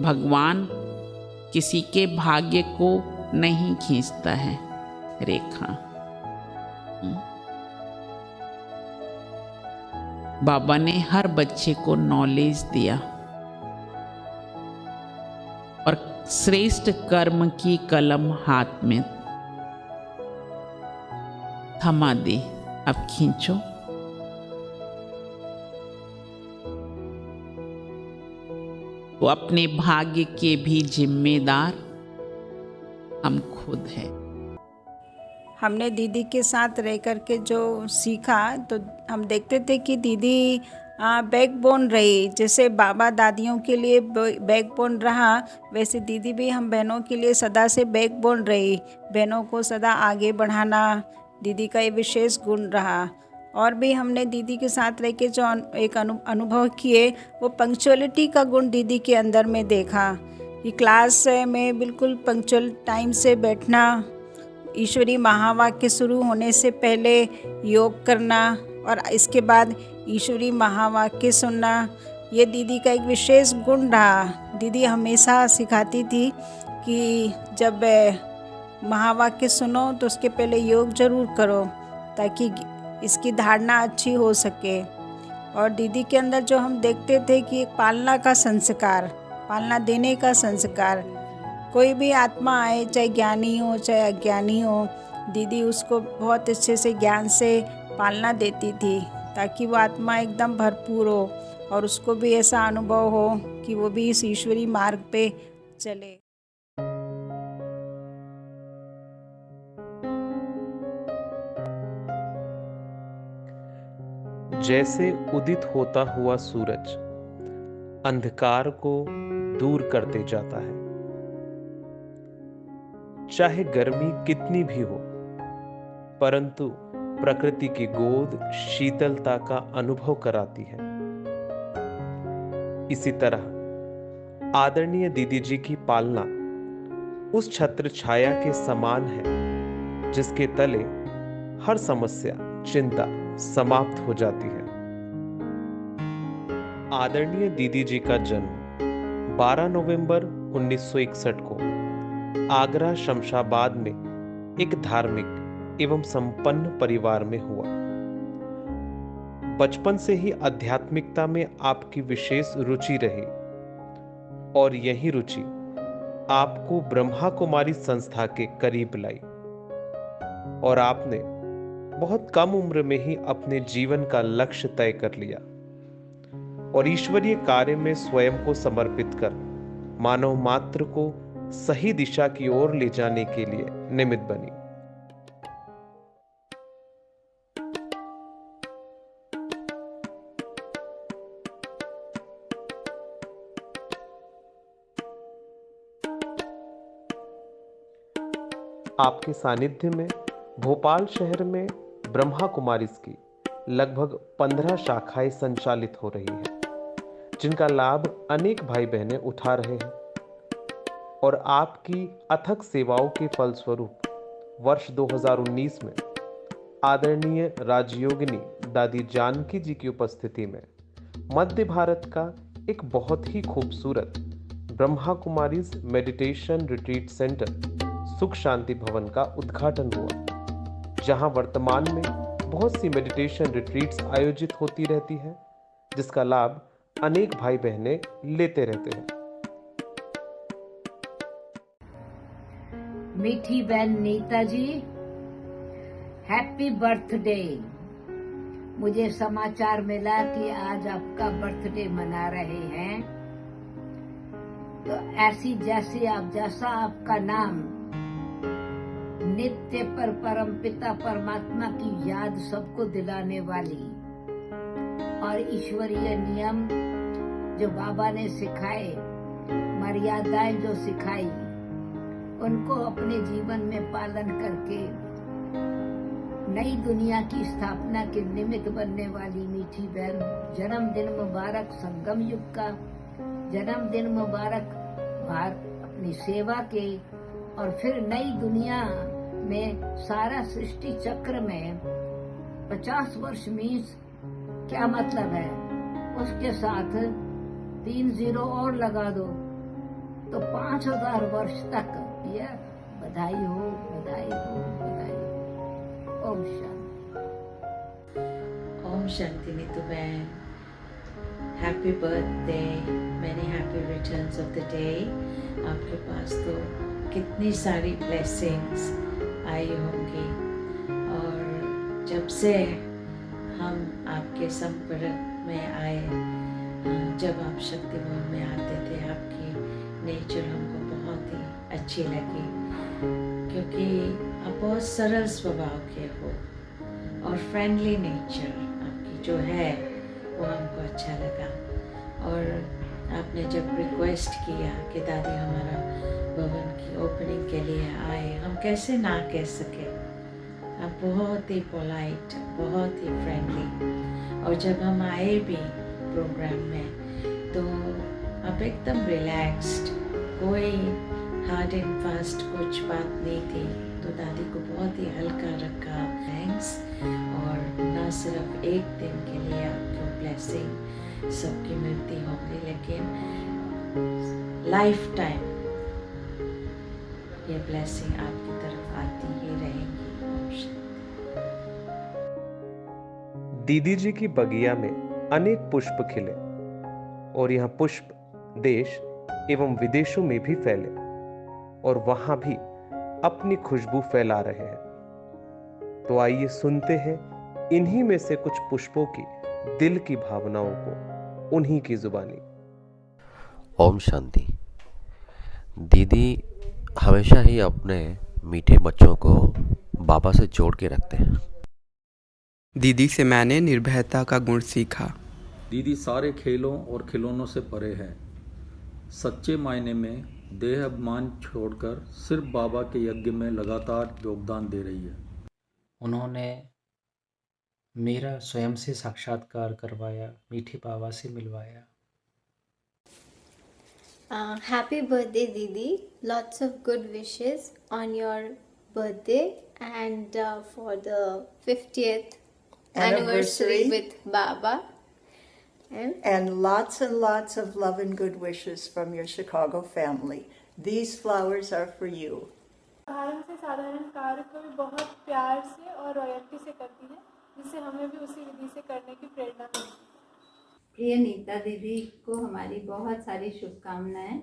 भगवान किसी के भाग्य को नहीं खींचता है। रेखा। बाबा ने हर बच्चे को नॉलेज दिया और श्रेष्ठ कर्म की कलम हाथ में थमा दी। अब खींचो। वो अपने भाग्य के भी जिम्मेदार हम खुद हैं। हमने दीदी के साथ रह कर के जो सीखा, तो हम देखते थे कि दीदी बैकबोन रही। जैसे बाबा दादियों के लिए बैकबोन रहा, वैसे दीदी भी हम बहनों के लिए सदा से बैकबोन रही। बहनों को सदा आगे बढ़ाना दीदी का ये विशेष गुण रहा। और भी हमने दीदी के साथ रह के जो एक अनुभव किए, वो पंक्चुअलिटी का गुण दीदी के अंदर में देखा कि क्लास में बिल्कुल पंक्चुअल टाइम से बैठना, ईश्वरी महावाक्य शुरू होने से पहले योग करना और इसके बाद ईश्वरी महावाक्य सुनना, ये दीदी का एक विशेष गुण रहा। दीदी हमेशा सिखाती थी कि जब महावाक्य सुनो तो उसके पहले योग जरूर करो ताकि इसकी धारणा अच्छी हो सके। और दीदी के अंदर जो हम देखते थे कि एक पालना का संस्कार, पालना देने का संस्कार, कोई भी आत्मा आए, चाहे ज्ञानी हो चाहे अज्ञानी हो, दीदी उसको बहुत अच्छे से ज्ञान से पालना देती थी ताकि वो आत्मा एकदम भरपूर हो और उसको भी ऐसा अनुभव हो कि वो भी इस ईश्वरी मार्ग पे चले। जैसे उदित होता हुआ सूरज अंधकार को दूर करते जाता है, चाहे गर्मी कितनी भी हो, परंतु प्रकृति की गोद शीतलता का अनुभव कराती है। इसी तरह आदरणीय दीदी जी की पालना उस छत्र छाया के समान है जिसके तले हर समस्या, चिंता समाप्त हो जाती है। आदरणीय दीदी जी का जन्म 12 नवंबर 1961 को आगरा शमशाबाद में एक धार्मिक एवं संपन्न परिवार में हुआ। बचपन से ही आध्यात्मिकता में आपकी विशेष रुचि रही और यही रुचि आपको ब्रह्मा कुमारी संस्था के करीब लाई और आपने बहुत कम उम्र में ही अपने जीवन का लक्ष्य तय कर लिया और ईश्वरीय कार्य में स्वयं को समर्पित कर मानव मात्र को सही दिशा की ओर ले जाने के लिए निमित्त बनी। आपके सानिध्य में भोपाल शहर में ब्रह्मा कुमारीज की लगभग 15 शाखाएं संचालित हो रही हैं, जिनका लाभ अनेक भाई बहनें उठा रहे हैं और आपकी अथक सेवाओं के फलस्वरूप वर्ष 2019 में आदरणीय राजयोगिनी दादी जानकी जी की उपस्थिति में मध्य भारत का एक बहुत ही खूबसूरत Brahma Kumaris meditation retreat centre सुख शांति भवन का उद्घाटन हुआ, जहां वर्तमान में बहुत सी मेडिटेशन रिट्रीट्स आयोजित होती रहती है, जिसका लाभ अनेक भाई बहनें लेते रहते हैं। मीठी बहन नीता जी, हैप्पी बर्थडे। मुझे समाचार मिला कि आज आपका बर्थडे मना रहे हैं, तो ऐसी जैसी आप जैसा आपका नाम नित्य पर परमपिता परमात्मा की याद सबको दिलाने वाली और ईश्वरीय नियम जो बाबा ने सिखाए, मर्यादाएं जो सिखाई, उनको अपने जीवन में पालन करके नई दुनिया की स्थापना के निमित्त बनने वाली मीठी बहन, जन्मदिन मुबारक। संगम युग का जन्मदिन मुबारक। अपनी सेवा के और फिर नई दुनिया में सारा सृष्टि चक्र में 50 वर्ष मीन्स क्या मतलब है, उसके साथ 3 0 और लगा दो तो 5000 वर्ष तक यह बधाई हो, बधाई हो, बधाई हो। ओम शांति। ओम शांति नीतू बहन, happy birthday, many happy returns of the day. आपके पास तो कितनी सारी ब्लेसिंग्स आई होंगी, और जब से हम आपके संपर्क में आए, जब आप शक्तिवन में आते थे, आपकी नेचर हमको बहुत ही अच्छी लगी, क्योंकि आप बहुत सरल स्वभाव के हो और फ्रेंडली नेचर आपकी जो है वो हमको अच्छा लगा। और आपने जब रिक्वेस्ट किया कि दादी हमारा भवन की ओपनिंग के लिए आए, हम कैसे ना कह सके। आप बहुत ही पोलाइट, बहुत ही फ्रेंडली, और जब हम आए भी प्रोग्राम में तो आप एकदम रिलैक्स्ड, कोई हार्ड एंड फास्ट कुछ बात नहीं थी, तो दादी को बहुत ही हल्का रखा। थैंक्स। और ना सिर्फ एक दिन के लिए आपको ब्लेसिंग सबकी मिलती होगी, लेकिन लाइफ टाइम ये ब्लेसिंग आपकी तरफ आती ही रहेगी। दीदी जी की बगिया में अनेक पुष्प खिले और यह पुष्प देश एवं विदेशों में भी फैले और वहां भी अपनी खुशबू फैला रहे हैं। तो आइए सुनते हैं इन्हीं में से कुछ पुष्पों की दिल की भावनाओं को उन्हीं की जुबानी। ओम शांति। दीदी हमेशा ही अपने मीठे बच्चों को बाबा से जोड़ के रखते हैं। दीदी से मैंने निर्भयता का गुण सीखा। दीदी सारे खेलों और खिलौनों से परे है। सच्चे मायने में देह अभिमान छोड़कर सिर्फ बाबा के यज्ञ में लगातार योगदान दे रही है। उन्होंने मेरा स्वयं से साक्षात्कार करवाया, मीठे बाबा से मिलवाया। Happy birthday, Didi. Lots of good wishes on your birthday and for the 50th anniversary with Baba. And lots of love and good wishes from your Chicago family. These flowers are for you. साधारण से साधारण कार्य को भी बहुत प्यार से और रॉयल्टी से करती है, जिससे हमें भी उसी विधि से करने की प्रेरणा मिलती है। प्रिय नीता दीदी को हमारी बहुत सारी शुभकामनाएं।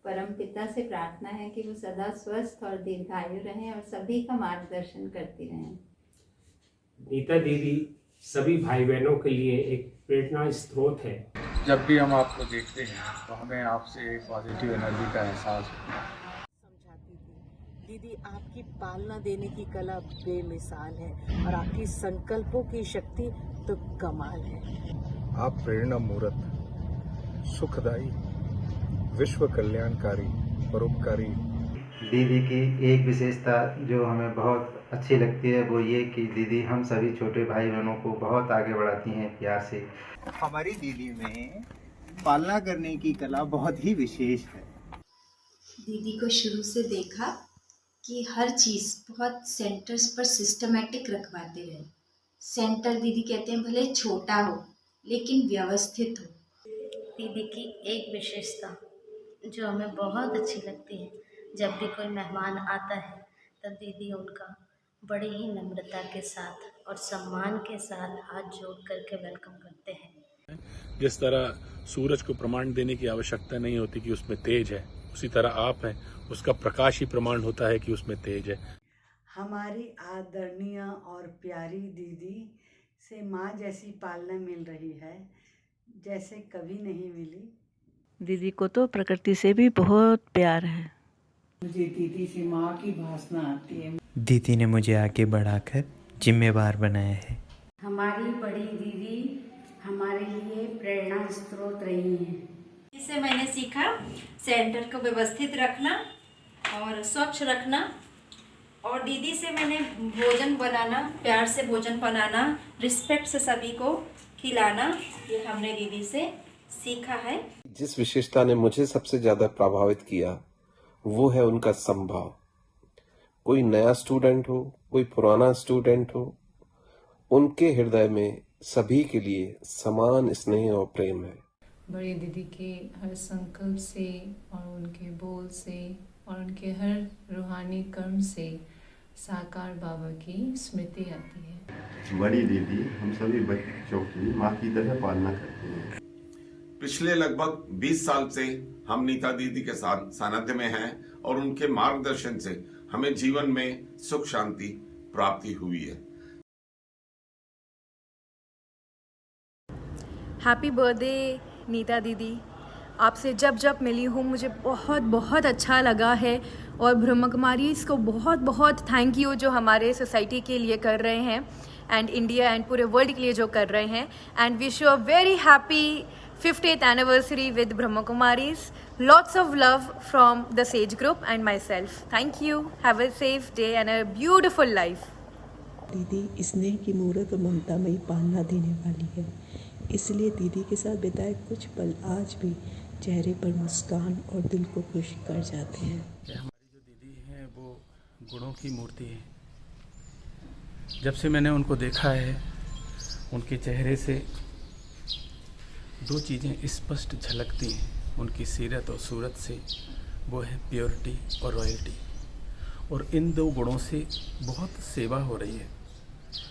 परमपिता से प्रार्थना है कि वो सदा स्वस्थ और दीर्घायु रहें और सभी का मार्गदर्शन करती रहें। नीता दीदी सभी भाई बहनों के लिए एक प्रेरणा स्रोत है। जब भी हम आपको देखते हैं तो हमें आपसे एक पॉजिटिव एनर्जी का एहसास होता है। समझाती थी दीदी, आपकी पालना देने की कला बेमिसाल है और आपकी संकल्पों की शक्ति तो कमाल है। आप प्रेरणा मूर्त, सुखदायी, विश्व कल्याणकारी, परोपकारी। दीदी की एक विशेषता जो हमें बहुत अच्छी लगती है वो ये कि दीदी हम सभी छोटे भाई बहनों को बहुत आगे बढ़ाती हैं प्यार से। हमारी दीदी में पालना करने की कला बहुत ही विशेष है। दीदी को शुरू से देखा कि हर चीज़ बहुत सेंटर्स पर सिस्टमेटिक रखवाते रहे। सेंटर दीदी कहते हैं भले छोटा हो लेकिन व्यवस्थित हो। दीदी की एक विशेषता जो हमें बहुत अच्छी लगती है, जब भी कोई मेहमान आता है तब दीदी उनका बड़ी ही नम्रता के साथ और सम्मान के साथ हाथ जोड़ करके वेलकम करते हैं। जिस तरह सूरज को प्रमाण देने की आवश्यकता नहीं होती कि उसमें तेज है, उसी तरह आप हैं, उसका प्रकाश ही प्रमाण होता है कि उसमें तेज है। हमारी आदरणीय और प्यारी दीदी से माँ जैसी पालना मिल रही है जैसे कभी नहीं मिली। दीदी को तो प्रकृति से भी बहुत प्यार है। मुझे दीदी से माँ की भावना आती है। दीदी ने मुझे आगे बढ़ाकर जिम्मेवार बनाया है। हमारी बड़ी दीदी हमारे लिए प्रेरणा स्रोत रही हैं। इससे मैंने सीखा सेंटर को व्यवस्थित रखना और स्वच्छ रखना, और दीदी से मैंने भोजन बनाना, प्यार से भोजन बनाना, रिस्पेक्ट से सभी को खिलाना, ये हमने दीदी से सीखा है। जिस विशेषता ने मुझे सबसे ज्यादा प्रभावित किया वो है उनका संभाव। कोई नया स्टूडेंट हो, कोई पुराना स्टूडेंट हो, उनके हृदय में सभी के लिए समान स्नेह और प्रेम है। बड़ी दीदी के हर संकल्प से और उनके बोल से और उनके हर रूहानी कर्म से साकार बाबा की स्मृति आती है। बड़ी दीदी हम सभी बच्चों की माँ की तरह पालना करती हैं। पिछले लगभग 20 साल से हम नीता दीदी के साथ सानिध्य में हैं और उनके मार्गदर्शन से हमें जीवन में सुख शांति प्राप्ति हुई है। हैप्पी बर्थडे नीता दीदी। आपसे जब जब मिली हूँ मुझे बहुत बहुत अच्छा लगा है और ब्रह्मा कुमारी इसको बहुत बहुत थैंक यू जो हमारे सोसाइटी के लिए कर रहे हैं एंड इंडिया एंड पूरे वर्ल्ड के लिए जो कर रहे हैं। And wish you a very happy 50th anniversary with Brahma Kumaris. Lots of love from the Sage Group and myself. Thank you. Have a safe day and a beautiful life. दीदी स्नेह की मूर्त और ममता में पालना देने वाली है, इसलिए दीदी के साथ बिताए कुछ पल आज भी चेहरे पर मुस्कान और दिल को खुश कर जाते हैं। हमारी जो दीदी हैं वो गुणों की मूर्ति है। जब से मैंने उनको देखा है उनके चेहरे से दो चीज़ें स्पष्ट झलकती हैं उनकी सीरत और सूरत से, वो है प्योरिटी और रॉयल्टी। और इन दो गुणों से बहुत सेवा हो रही है।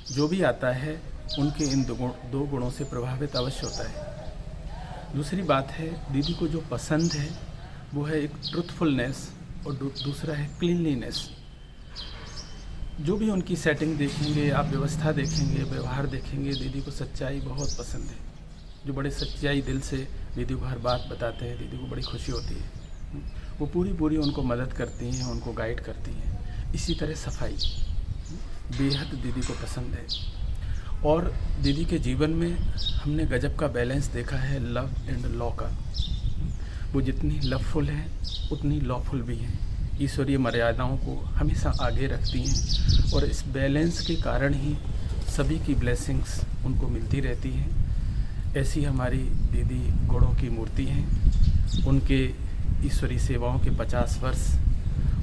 जो भी आता है उनके इन दो गुणों से प्रभावित अवश्य होता है। दूसरी बात है दीदी को जो पसंद है वो है एक ट्रुथफुलनेस और दूसरा है क्लीनलीनेस। जो भी उनकी सेटिंग देखेंगे, आप व्यवस्था देखेंगे, व्यवहार देखेंगे, दीदी को सच्चाई बहुत पसंद है। जो बड़े सच्चाई दिल से दीदी को हर बात बताते हैं, दीदी को बड़ी खुशी होती है। वो पूरी उनको मदद करती हैं, उनको गाइड करती हैं। इसी तरह सफाई बेहद दीदी को पसंद है। और दीदी के जीवन में हमने गजब का बैलेंस देखा है लव एंड लॉ का। वो जितनी लवफुल है उतनी लॉफुल भी हैं। ईश्वरीय मर्यादाओं को हमेशा आगे रखती हैं और इस बैलेंस के कारण ही सभी की ब्लेसिंग्स उनको मिलती रहती हैं। ऐसी हमारी दीदी गुणों की मूर्ति हैं। उनके ईश्वरी सेवाओं के 50 वर्ष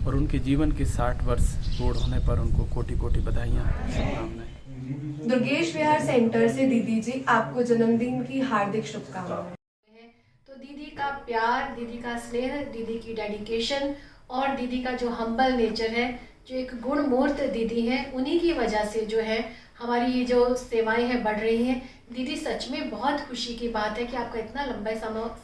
और उनके जीवन के 60 वर्ष पूर्ण होने पर उनको कोटि कोटि बधाइयाँ, शुभकामनाएं। दुर्गेश विहार सेंटर से दीदी जी आपको जन्मदिन की हार्दिक शुभकामनाएं। तो दीदी का प्यार, दीदी का स्नेह, दीदी की डेडिकेशन और दीदी का जो हम्बल नेचर है, जो एक गुणमूर्त दीदी है, उन्हीं की वजह से जो है हमारी ये जो सेवाएं हैं बढ़ रही हैं। दीदी सच में बहुत खुशी की बात है कि आपका इतना लंबा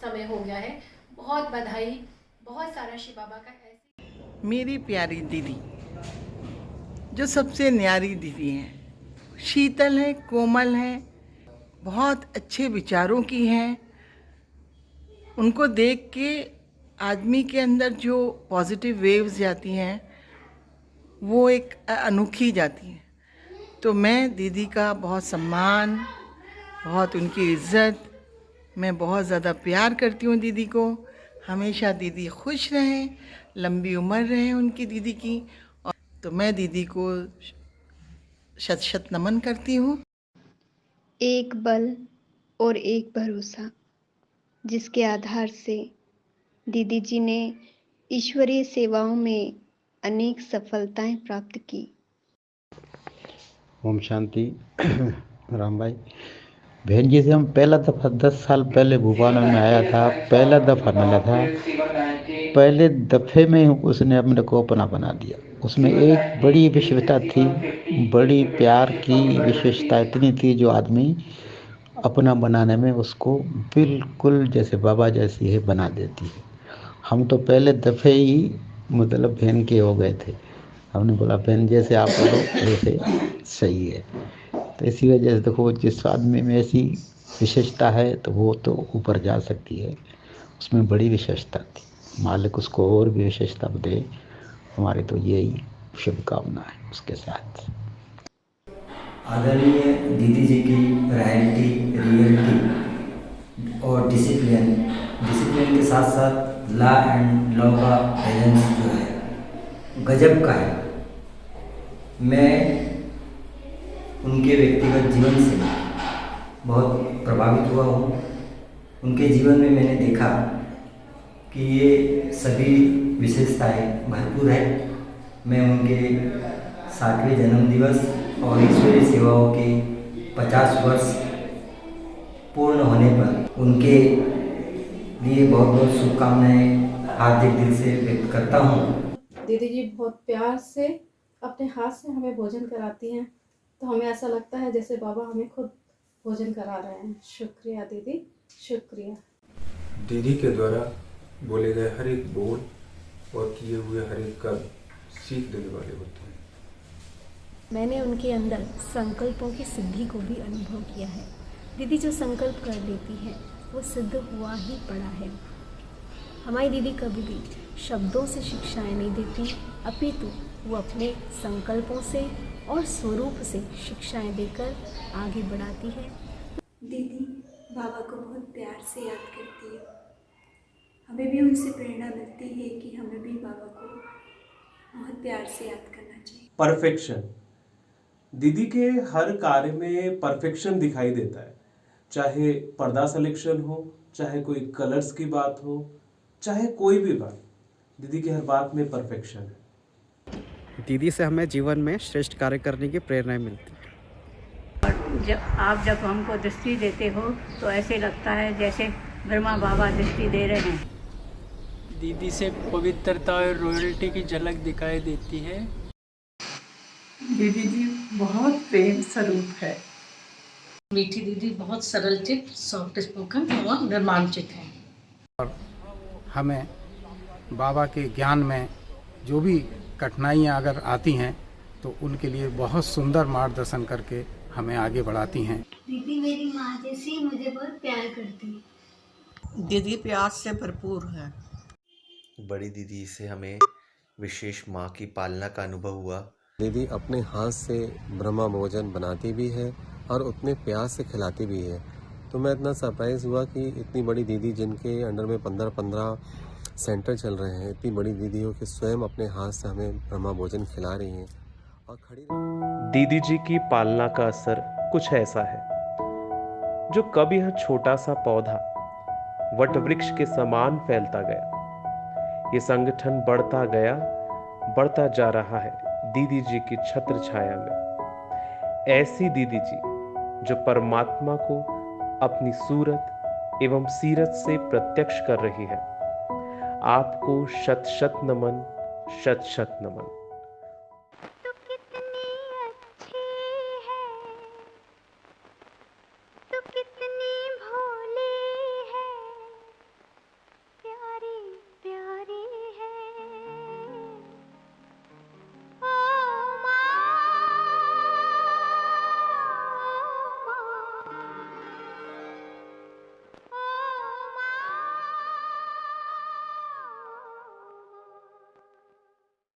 समय हो गया है। बहुत बधाई, बहुत सारा शिव बाबा का। ऐसी मेरी प्यारी दीदी जो सबसे न्यारी दीदी हैं, शीतल हैं, कोमल हैं, बहुत अच्छे विचारों की हैं। उनको देख के आदमी के अंदर जो पॉजिटिव वेव्स जाती हैं वो एक अनोखी जाती हैं। तो मैं दीदी का बहुत सम्मान, बहुत उनकी इज़्ज़त, मैं बहुत ज़्यादा प्यार करती हूँ दीदी को। हमेशा दीदी खुश रहें, लंबी उम्र रहे उनकी दीदी की। और तो मैं दीदी को शत शत नमन करती हूँ। एक बल और एक भरोसा, जिसके आधार से दीदी जी ने ईश्वरीय सेवाओं में अनेक सफलताएं प्राप्त की। ओम शांति। राम भाई, बहन जी से हम पहला दफ़ा 10 साल पहले भोपाल में आया था, पहला दफ़ा मिला था। पहले दफ़े में उसने अपने को अपना बना दिया। उसमें एक बड़ी विशेषता थी, बड़ी प्यार की विशेषता इतनी थी जो आदमी अपना बनाने में उसको बिल्कुल जैसे बाबा जैसी है बना देती है। हम तो पहले दफ़े ही मतलब बहन के हो गए थे। हमने बोला बहन जैसे आप बोलो वैसे सही है। तो इसी वजह से देखो जिस आदमी में ऐसी विशेषता है तो वो तो ऊपर जा सकती है। उसमें बड़ी विशेषता थी, मालिक उसको और भी विशेषता दे। हमारी तो यही शुभकामना है उसके साथ। आदरणीय दीदी जी की रॉयल्टी, रियलिटी और डिसिप्लिन के साथ साथ लॉ एंड लॉ का बैलेंस जो है गजब का है। मैं उनके व्यक्तिगत जीवन से बहुत प्रभावित हुआ हूँ। उनके जीवन में मैंने देखा कि ये सभी विशेषताएं भरपूर है। मैं उनके 60वें जन्मदिवस और ईश्वरीय सेवाओं के 50 वर्ष पूर्ण होने पर उनके लिए बहुत बहुत शुभकामनाएं हार्दिक दिल से व्यक्त करता हूँ। दीदी जी बहुत प्यार से अपने हाथ से हमें भोजन कराती हैं, तो हमें ऐसा लगता है जैसे बाबा हमें खुद भोजन करा रहे हैं। शुक्रिया दीदी, शुक्रिया। दीदी के द्वारा बोले गए हर एक बोल और किए हुए हर एक कर्म सीख देने वाले होते हैं। मैंने उनके अंदर संकल्पों की सिद्धि को भी अनुभव किया है। दीदी जो संकल्प कर लेती है वो सिद्ध हुआ ही पड़ा है। हमारी दीदी कभी भी शब्दों से शिक्षाएं नहीं देती, अपितु वो अपने संकल्पों से और स्वरूप से शिक्षाएं देकर आगे बढ़ाती है। दीदी बाबा को बहुत प्यार से याद करती है। हमें भी उनसे प्रेरणा मिलती है कि हमें भी बाबा को बहुत प्यार से याद करना चाहिए। परफेक्शन, दीदी के हर कार्य में परफेक्शन दिखाई देता है। चाहे पर्दा सिलेक्शन हो, चाहे कोई कलर्स की बात हो, चाहे कोई भी बात, दीदी की हर बात में परफेक्शन है। दीदी से हमें जीवन में श्रेष्ठ कार्य करने की प्रेरणा मिलती है। और जब हमको दृष्टि देते हो तो ऐसे लगता है जैसे ब्रह्मा बाबा दृष्टि दे रहे हैं। दीदी से पवित्रता और रॉयल्टी की झलक दिखाई देती है। दीदी जी बहुत प्रेम स्वरूप है। मीठी दीदी बहुत सरल चित, सॉफ्ट स्पोकन और निर्माणचित है। और हमें बाबा के ज्ञान में जो भी कठिनाइयाँ अगर आती हैं तो उनके लिए बहुत सुंदर मार्गदर्शन करके हमें आगे बढ़ाती हैं। दीदी मेरी माँ जैसी मुझे बहुत प्यार करती है। दीदी प्यार से भरपूर है। बड़ी दीदी से हमें विशेष माँ की पालना का अनुभव हुआ। दीदी अपने हाथ से ब्रह्मा भोजन बनाती भी है और उतने प्यार से खिलाती भी है। तो मैं इतना सरप्राइज़ हुआ कि इतनी बड़ी दीदी जिनके अंडर में 15-15 सेंटर चल रहे हैं, इतनी बड़ी दीदी हो कि स्वयं अपने हाथ से हमें ब्रह्मा भोजन खिला रही हैं और खड़ी। दीदी जी की पालना का असर कुछ ऐसा है जो कब यह छोटा सा पौधा वट वृक्ष के समान फैलता गया। ये संगठन बढ़ता गया, बढ़ता जा रहा है दीदी जी की छत्र छाया में। ऐसी दीदी जी जो परमात्मा को अपनी सूरत एवं सीरत से प्रत्यक्ष कर रही है। आपको शत शत नमन, शत शत नमन।